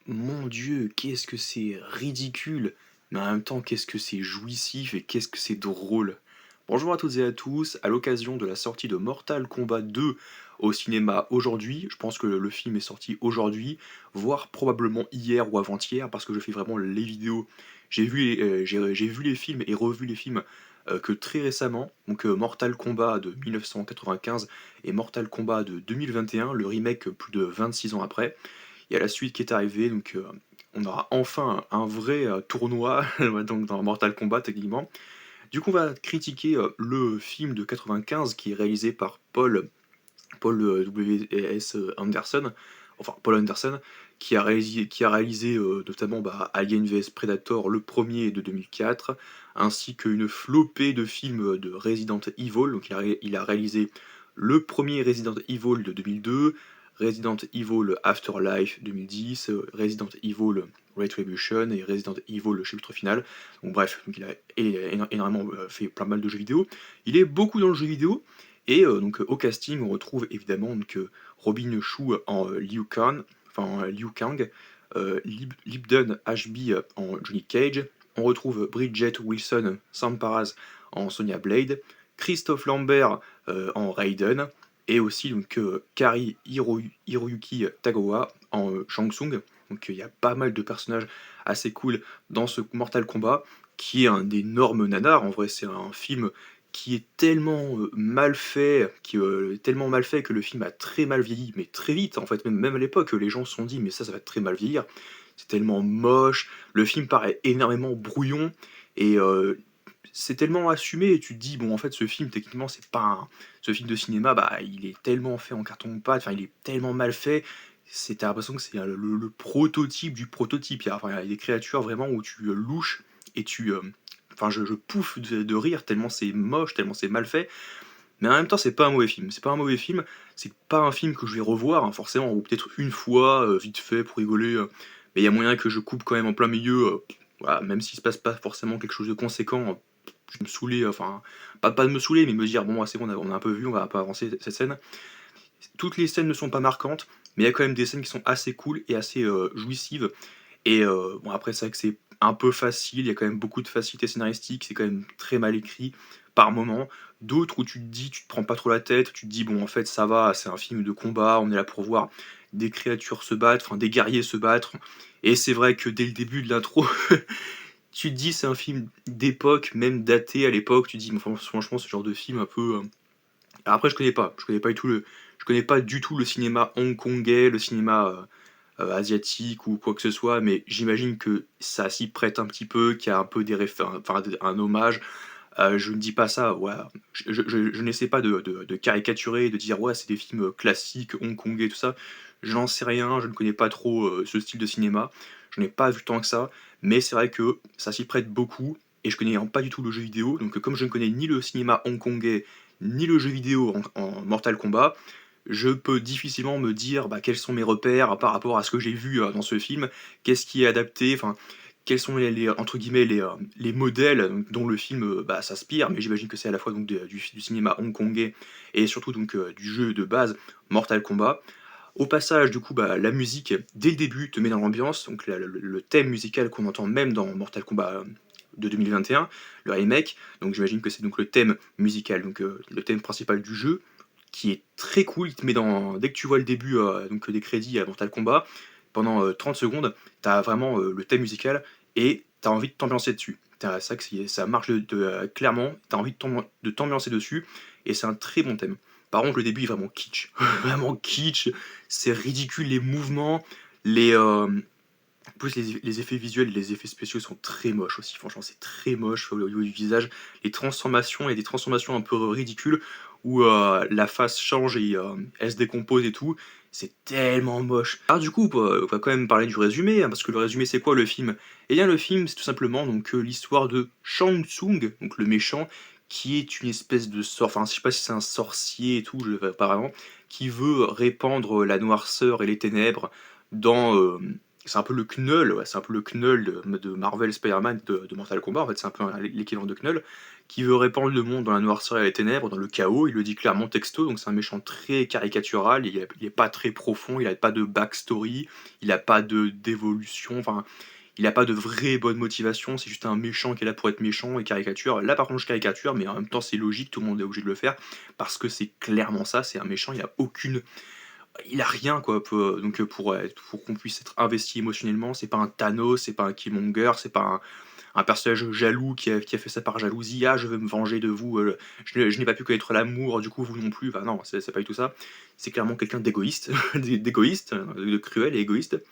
Mon Dieu, qu'est-ce que c'est ridicule, mais en même temps, qu'est-ce que c'est jouissif et qu'est-ce que c'est drôle. Bonjour à toutes et à tous, à l'occasion de la sortie de Mortal Kombat 2 au cinéma aujourd'hui, je pense que le film est sorti aujourd'hui, voire probablement hier ou avant-hier, parce que je fais vraiment les vidéos. J'ai vu les films et revu les films que très récemment, donc Mortal Kombat de 1995 et Mortal Kombat de 2021, le remake plus de 26 ans après. Il y a la suite qui est arrivée, donc on aura enfin un vrai tournoi donc dans Mortal Kombat techniquement. Du coup, on va critiquer le film de 95 qui est réalisé par Paul W.S. Anderson, enfin Paul Anderson, qui a réalisé notamment Alien vs Predator, le premier de 2004, ainsi qu'une flopée de films de Resident Evil. Donc il a réalisé le premier Resident Evil de 2002, Resident Evil Afterlife 2010, Resident Evil Retribution et Resident Evil le chapitre final. Donc bref, donc il a énormément fait pas mal de jeux vidéo. Il est beaucoup dans le jeu vidéo, et donc au casting, on retrouve évidemment donc, Robin Shou en Liu Kang, Liu Kang, Lipton Ashby en Johnny Cage. On retrouve Bridget Wilson Samparaz en Sonya Blade, Christophe Lambert en Raiden, et aussi donc Kari Hiroyuki Tagawa en Shang Tsung. Donc il y a pas mal de personnages assez cool dans ce Mortal Kombat, qui est un énorme nanar. En vrai, c'est un film qui est tellement mal fait, tellement mal fait que le film a très mal vieilli, mais très vite en fait, même à l'époque, les gens se sont dit mais ça va très mal vieillir. C'est tellement moche, le film paraît énormément brouillon, et c'est tellement assumé, et tu te dis bon en fait ce film techniquement c'est pas ce film de cinéma, il est tellement fait en carton-pâte, enfin il est tellement mal fait, t'as l'impression que c'est le prototype du prototype. Il y a des créatures vraiment où tu louches et enfin je pouffe de rire tellement c'est moche, tellement c'est mal fait. Mais en même temps, c'est pas un mauvais film. C'est pas un mauvais film. C'est pas un film que je vais revoir, hein, forcément, ou peut-être une fois, vite fait, pour rigoler. Mais il y a moyen que je coupe quand même en plein milieu. Voilà, même s'il se passe pas forcément quelque chose de conséquent, je me saouler, enfin, pas de me saouler, mais me dire, bon, c'est bon, on a un peu vu, on va un peu avancer cette scène. Toutes les scènes ne sont pas marquantes, mais il y a quand même des scènes qui sont assez cool et assez jouissives. Et bon, après, c'est vrai que c'est un peu facile, il y a quand même beaucoup de facilité scénaristique, c'est quand même très mal écrit par moments. D'autres où tu te dis, tu te prends pas trop la tête, tu te dis, bon, en fait, ça va, c'est un film de combat, on est là pour voir des créatures se battre, enfin des guerriers se battre. Et c'est vrai que dès le début de l'intro, tu te dis, c'est un film d'époque, même daté à l'époque, tu te dis, enfin, franchement, ce genre de film un peu. Alors après, je connais pas du tout le cinéma hongkongais, le cinéma asiatique ou quoi que ce soit, mais j'imagine que ça s'y prête un petit peu, qu'il y a un peu enfin, un hommage. Je ne dis pas ça, ouais, je n'essaie pas de caricaturer, de dire ouais, c'est des films classiques hongkongais, tout ça. J'en sais rien, je ne connais pas trop ce style de cinéma. Je n'ai pas vu tant que ça, mais c'est vrai que ça s'y prête beaucoup, et je connais pas du tout le jeu vidéo, donc comme je ne connais ni le cinéma hongkongais, ni le jeu vidéo en Mortal Kombat, je peux difficilement me dire quels sont mes repères par rapport à ce que j'ai vu dans ce film, qu'est-ce qui est adapté, enfin, quels sont entre guillemets les modèles dont le film s'inspire, mais j'imagine que c'est à la fois donc du cinéma hongkongais et surtout donc du jeu de base Mortal Kombat. Au passage, du coup, la musique, dès le début, te met dans l'ambiance, donc le thème musical qu'on entend même dans Mortal Kombat de 2021, le remake, donc j'imagine que c'est donc le thème musical, donc le thème principal du jeu, qui est très cool. Il te met dans, dès que tu vois le début donc des crédits à Mortal Kombat, pendant 30 secondes, t'as vraiment le thème musical et t'as envie de t'ambiancer dessus. C'est ça que ça marche clairement, t'as envie de t'ambiancer dessus, et c'est un très bon thème. Par contre, le début est vraiment kitsch. Vraiment kitsch, c'est ridicule, les mouvements, les, en plus, les effets visuels, les effets spéciaux sont très moches aussi. Franchement, c'est très moche au niveau du visage. Les transformations, il y a des transformations un peu ridicules où la face change et elle se décompose et tout. C'est tellement moche. Alors du coup, on va quand même parler du résumé, hein, parce que le résumé, c'est quoi le film? Eh bien, le film, c'est tout simplement donc l'histoire de Shang Tsung, donc le méchant, qui est une espèce de sort. Enfin, je sais pas si c'est un sorcier et tout, apparemment, qui veut répandre la noirceur et les ténèbres dans c'est un peu le Knull, ouais, c'est un peu le Knull de Marvel Spider-Man de Mortal Kombat, en fait, c'est un peu l'équivalent de Knull, qui veut répandre le monde dans la noirceur et les ténèbres, dans le chaos, il le dit clairement texto, donc c'est un méchant très caricatural, il est pas très profond, il a pas de backstory, il a pas d'évolution, enfin, il a pas de vraie bonne motivation, c'est juste un méchant qui est là pour être méchant et caricature. Là par contre je caricature, mais en même temps c'est logique, tout le monde est obligé de le faire, parce que c'est clairement ça, c'est un méchant, il a rien quoi, donc pour qu'on puisse être investi émotionnellement, c'est pas un Thanos, c'est pas un Killmonger, c'est pas un personnage jaloux qui a fait ça par jalousie, ah je veux me venger de vous, je n'ai pas pu connaître l'amour, du coup vous non plus, enfin non, c'est pas du tout ça, c'est clairement quelqu'un d'égoïste, d'égoïste, de cruel et égoïste,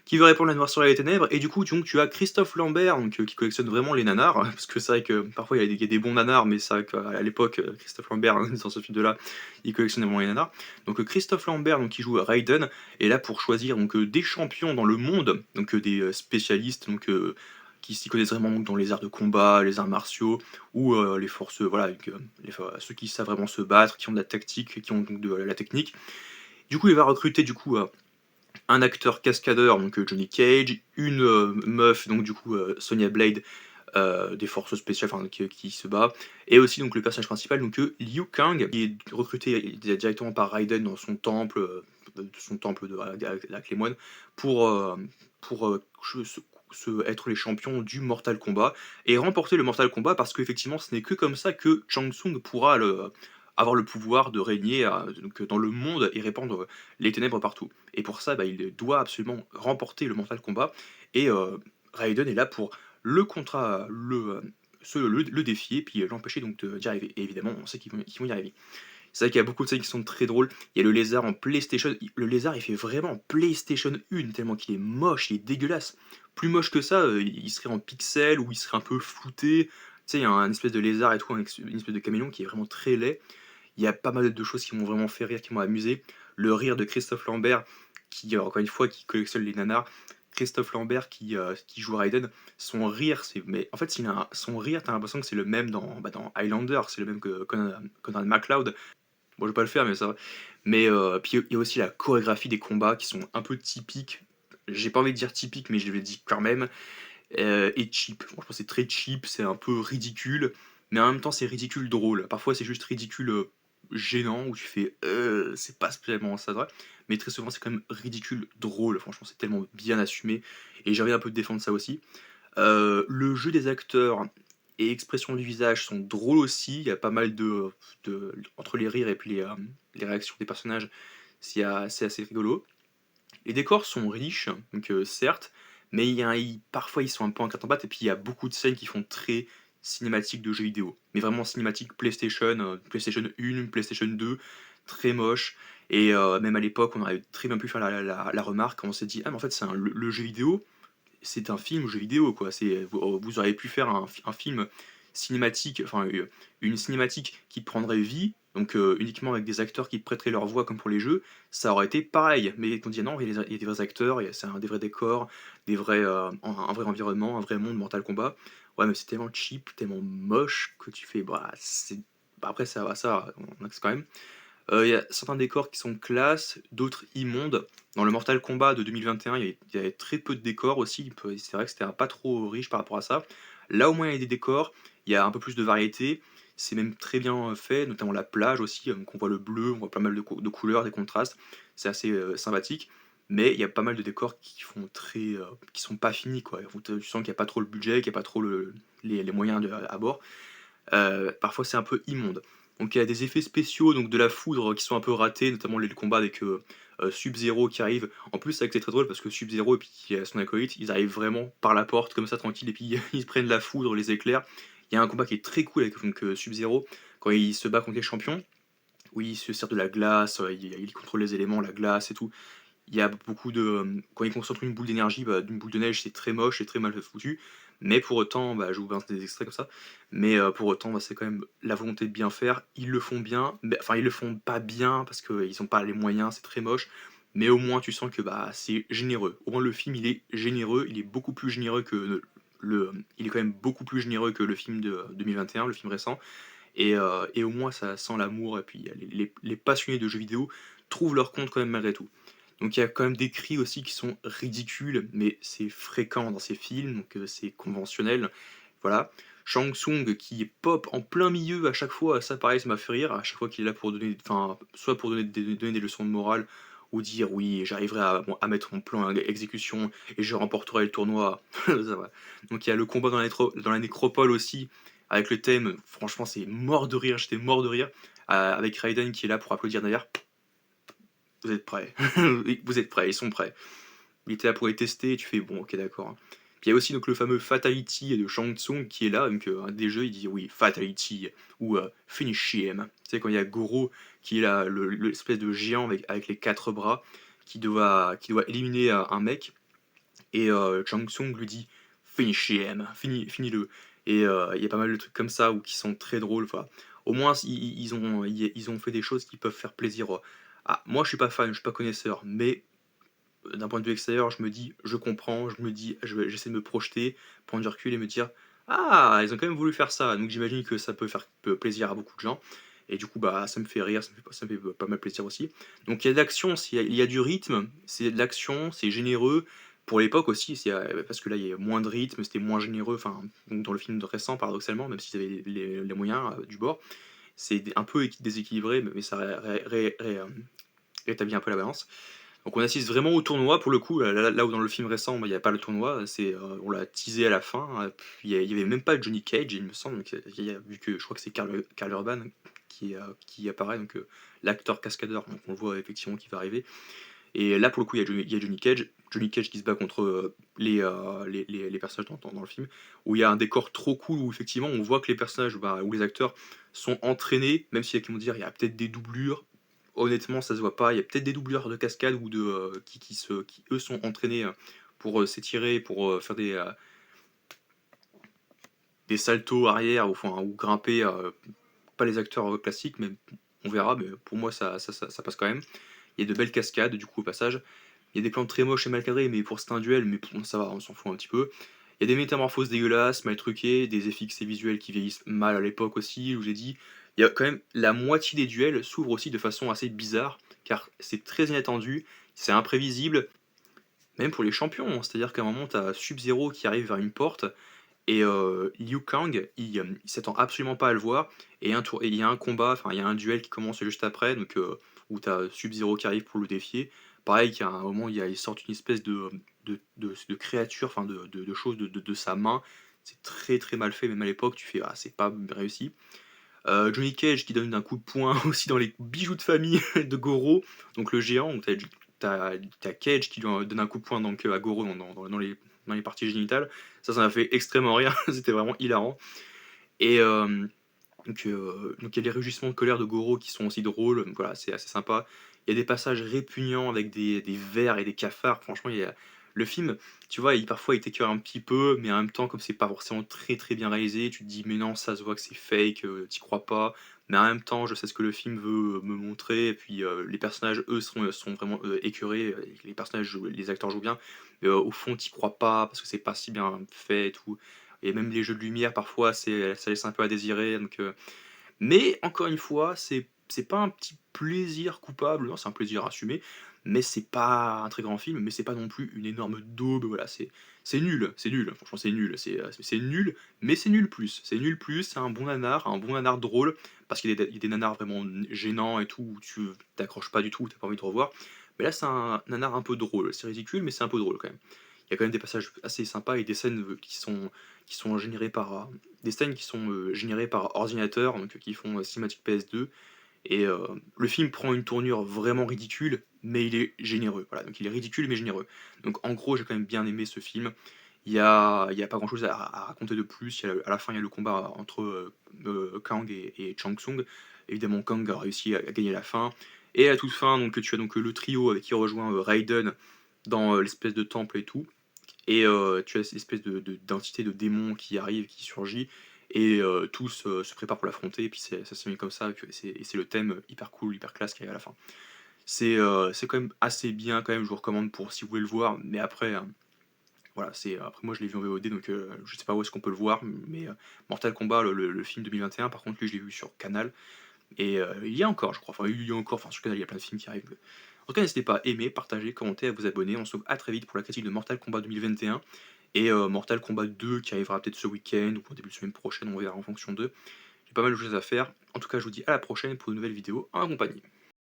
qui veut répondre à la noirceur et les ténèbres, et du coup donc, tu as Christophe Lambert, donc, qui collectionne vraiment les nanars, parce que c'est vrai que parfois il y a des bons nanars, mais c'est vrai qu'à l'époque, Christophe Lambert, hein, dans ce film-là, il collectionnait vraiment les nanars. Donc Christophe Lambert, donc, qui joue Raiden, est là pour choisir donc, des champions dans le monde, donc des spécialistes donc, qui s'y connaissent vraiment donc, dans les arts de combat, les arts martiaux, ou les forces, voilà, ceux qui savent vraiment se battre, qui ont de la tactique, qui ont donc de la technique. Du coup, il va recruter du coup un acteur cascadeur, donc Johnny Cage, une meuf, donc du coup Sonya Blade, des forces spéciales, enfin qui se bat, et aussi donc le personnage principal, donc Liu Kang, qui est recruté directement par Raiden dans son temple de la clé moine, pour, pour être les champions du Mortal Kombat et remporter le Mortal Kombat, parce qu'effectivement ce n'est que comme ça que Shang Tsung pourra avoir le pouvoir de régner donc, dans le monde et répandre les ténèbres partout. Et pour ça, bah, il doit absolument remporter le Mortal Kombat, et Raiden est là pour le défier, puis l'empêcher donc d'y arriver. Et évidemment, on sait qu'ils vont y arriver. C'est vrai qu'il y a beaucoup de scènes qui sont très drôles. Il y a le lézard en PlayStation. Le lézard, il fait vraiment PlayStation 1, tellement qu'il est moche, il est dégueulasse. Plus moche que ça, il serait en pixels ou il serait un peu flouté. Tu sais, il y a un espèce de lézard et tout, une espèce de caméléon qui est vraiment très laid. Il y a pas mal de choses qui m'ont vraiment fait rire, qui m'ont amusé. Le rire de Christophe Lambert, qui, encore une fois, qui collectionne les nanars. Christophe Lambert qui joue Raiden, son rire, mais en fait, son rire, t'as l'impression que c'est le même dans Highlander, c'est le même que Conan McLeod. Bon, je vais pas le faire, mais ça va. Mais puis il y a aussi la chorégraphie des combats qui sont un peu typiques. J'ai pas envie de dire typique, mais je le dis quand même. Et cheap. Franchement, c'est très cheap, c'est un peu ridicule, mais en même temps, c'est ridicule drôle. Parfois, c'est juste ridicule gênant, où tu fais c'est pas spécialement ça vrai, mais très souvent, c'est quand même ridicule drôle. Franchement, c'est tellement bien assumé, et j'ai envie un peu de défendre ça aussi. Le jeu des acteurs et expressions du visage sont drôles aussi. Il y a pas mal entre les rires et puis les réactions des personnages, c'est assez rigolo. Les décors sont riches, donc certes, mais parfois ils sont un peu en carton-pâte, et puis il y a beaucoup de scènes qui font très cinématique de jeux vidéo. Mais vraiment cinématique PlayStation, PlayStation 1, PlayStation 2, très moche. Et même à l'époque, on aurait très bien pu faire la remarque, on s'est dit, ah mais en fait c'est le jeu vidéo, c'est un film jeu vidéo, quoi. Vous auriez pu faire un film cinématique, enfin une cinématique qui prendrait vie, donc uniquement avec des acteurs qui prêteraient leur voix comme pour les jeux, ça aurait été pareil. Mais on dit non, il y a des vrais acteurs, c'est des vrais décors, un vrai environnement, un vrai monde Mortal Kombat. Ouais, mais c'est tellement cheap, tellement moche que tu fais, après ça va, on accepte quand même. Il y a certains décors qui sont classe, d'autres immondes. Dans le Mortal Kombat de 2021, il y avait très peu de décors aussi. C'est vrai que c'était pas trop riche par rapport à ça. Là, au moins, il y a des décors, il y a un peu plus de variété. C'est même très bien fait, notamment la plage aussi. Donc on voit le bleu, on voit pas mal de couleurs, des contrastes. C'est assez sympathique. Mais il y a pas mal de décors qui sont pas finis, quoi. Tu sens qu'il n'y a pas trop le budget, qu'il n'y a pas trop les moyens à bord. Parfois c'est un peu immonde. Donc il y a des effets spéciaux, donc de la foudre qui sont un peu ratés, notamment les combats avec Sub-Zero qui arrive. En plus, c'est très drôle parce que Sub-Zero et puis son acolyte, ils arrivent vraiment par la porte comme ça tranquille, et puis ils prennent la foudre, les éclairs. Il y a un combat qui est très cool avec donc, Sub-Zero quand il se bat contre les champions, où il se sert de la glace, il contrôle les éléments, la glace et tout. Il y a beaucoup quand il concentre une boule d'énergie, d'une boule de neige, c'est très moche, c'est très mal foutu. Mais pour autant, je vous balance des extraits comme ça. Mais pour autant, c'est quand même la volonté de bien faire. Ils le font bien. Enfin, ils le font pas bien parce qu'ils n'ont pas les moyens, c'est très moche. Mais au moins, tu sens que c'est généreux. Au moins, le film, il est généreux. Il est beaucoup plus généreux que il est quand même beaucoup plus généreux que le film de 2021, le film récent. Et au moins, ça sent l'amour. Et puis, les passionnés de jeux vidéo trouvent leur compte quand même malgré tout. Donc il y a quand même des cris aussi qui sont ridicules, mais c'est fréquent dans ces films, donc c'est conventionnel, voilà. Shang Tsung qui pop en plein milieu à chaque fois, ça pareil, ça m'a fait rire, à chaque fois qu'il est là pour donner enfin, soit pour donner des leçons de morale ou dire: «Oui, j'arriverai à mettre mon plan à exécution et je remporterai le tournoi». Ça va. Donc il y a le combat dans la nécropole aussi, avec le thème, franchement c'est mort de rire, j'étais mort de rire, avec Raiden qui est là pour applaudir derrière. Vous êtes prêts? Oui, vous êtes prêts, ils sont prêts. Il était là pour les tester, et tu fais bon, ok, d'accord, hein. Puis il y a aussi donc le fameux Fatality de Shang Tsung qui est là, donc un des jeux, il dit oui, Fatality, ou Finish him. Tu sais, quand il y a Goro qui est là, l'espèce de géant avec les quatre bras, qui doit éliminer un mec, et Shang Tsung lui dit Finish him, finis-le. Et il y a pas mal de trucs comme ça ou qui sont très drôles. Enfin, au moins, ils ont fait des choses qui peuvent faire plaisir. Moi, je suis pas fan, je suis pas connaisseur, mais d'un point de vue extérieur, je me dis, je comprends, je me dis, j'essaie de me projeter, prendre du recul et me dire, ah, ils ont quand même voulu faire ça, donc j'imagine que ça peut faire plaisir à beaucoup de gens. Et du coup, bah, ça me fait rire, ça me fait pas mal plaisir aussi. Donc il y a de l'action, il y a du rythme, c'est de l'action, c'est généreux. Pour l'époque aussi, parce que là il y a moins de rythme, c'était moins généreux, enfin, donc dans le film récent, paradoxalement, même s'ils avaient les moyens du bord, c'est un peu déséquilibré, mais ça rétablit un peu la balance. Donc on assiste vraiment au tournoi pour le coup, là où dans le film récent, bah, il n'y a pas le tournoi, on l'a teasé à la fin, puis il y avait même pas Johnny Cage, il me semble, donc vu que je crois que c'est Karl Urban qui apparaît, donc l'acteur cascadeur, donc on le voit effectivement qui va arriver. Et là pour le coup il y a Johnny Cage qui se bat contre les personnages dans le film, où il y a un décor trop cool, où effectivement on voit que les personnages, bah, ou les acteurs sont entraînés, même s'il y a qui vont dire il y a peut-être des doublures. Honnêtement, ça se voit pas. Il y a peut-être des doubleurs de cascade ou qui eux sont entraînés pour s'étirer, pour faire des saltos arrière ou grimper. Pas les acteurs classiques, mais on verra. Mais pour moi, ça passe quand même. Il y a de belles cascades, du coup, au passage. Il y a des plans très moches et mal cadrés, mais pour c'est un duel, mais bon, ça va, on s'en fout un petit peu. Il y a des métamorphoses dégueulasses, mal truquées, des effets et visuels qui vieillissent mal à l'époque aussi, où j'ai dit. Il y a quand même la moitié des duels s'ouvrent aussi de façon assez bizarre, car c'est très inattendu, c'est imprévisible, même pour les champions, hein. C'est-à-dire qu'à un moment, t'as Sub-Zero qui arrive vers une porte, et Liu Kang, il s'attend absolument pas à le voir, et il y a un combat, enfin il y a un duel qui commence juste après, donc où t'as Sub-Zero qui arrive pour le défier. Pareil, qu'à un moment, il sort une espèce de créature, enfin de chose de sa main. C'est très très mal fait, même à l'époque, tu fais ah c'est pas réussi. Johnny Cage qui donne un coup de poing aussi dans les bijoux de famille de Goro, donc le géant, donc t'as Cage qui lui donne un coup de poing donc, à Goro dans les parties génitales. Ça m'a fait extrêmement rire, c'était vraiment hilarant. Et donc il y a les rugissements de colère de Goro qui sont aussi drôles, donc voilà, c'est assez sympa. Il y a des passages répugnants avec des vers et des cafards, franchement, le film, tu vois, parfois il t'écœure un petit peu, mais en même temps, comme c'est pas forcément très très bien réalisé, tu te dis, mais non, ça se voit que c'est fake, t'y crois pas. Mais en même temps, je sais ce que le film veut me montrer, et puis les personnages, eux, sont vraiment écœurés, les personnages, les acteurs jouent bien, mais au fond, t'y crois pas, parce que c'est pas si bien fait et tout. Et même les jeux de lumière, parfois, ça laisse un peu à désirer. Donc, mais encore une fois, c'est pas un petit plaisir coupable, non, c'est un plaisir assumé, mais c'est pas un très grand film, mais c'est pas non plus une énorme daube. Voilà, c'est nul, c'est nul. Franchement, c'est nul, c'est nul, mais c'est nul plus. C'est nul plus, c'est un bon nanar drôle, parce qu'il y a des nanars vraiment gênants et tout, où tu t'accroches pas du tout, t'as pas envie de revoir. Mais là, c'est un nanar un peu drôle. C'est ridicule, mais c'est un peu drôle quand même. Il y a quand même des passages assez sympas et des scènes qui sont générées par ordinateur, donc qui font cinématique PS2. Et le film prend une tournure vraiment ridicule, mais il est généreux. Voilà, donc il est ridicule mais généreux. Donc en gros, j'ai quand même bien aimé ce film. Il y a pas grand-chose à raconter de plus. À la fin, il y a le combat entre Kang et Shang Tsung. Évidemment, Kang a réussi à gagner la fin. Et à la toute fin, donc, tu as donc le trio avec qui rejoint Raiden dans l'espèce de temple et tout. Et tu as cette espèce d'entité de démon qui arrive, qui surgit, et tous se préparent pour l'affronter, et puis ça se met comme ça, et c'est le thème hyper cool, hyper classe qui arrive à la fin. C'est quand même assez bien, quand même, je vous recommande pour si vous voulez le voir, mais après, voilà, après moi je l'ai vu en VOD, donc je sais pas où est-ce qu'on peut le voir, mais Mortal Kombat, le film 2021, par contre, lui je l'ai vu sur Canal, et il y a encore, je crois, enfin il y a encore, enfin sur Canal il y a plein de films qui arrivent. En tout cas, n'hésitez pas à aimer, partager, commenter, à vous abonner. On se retrouve à très vite pour la critique de Mortal Kombat 2021 et Mortal Kombat 2 qui arrivera peut-être ce week-end ou au début de semaine prochaine, on verra en fonction d'eux. J'ai pas mal de choses à faire. En tout cas, je vous dis à la prochaine pour de nouvelles vidéos en compagnie.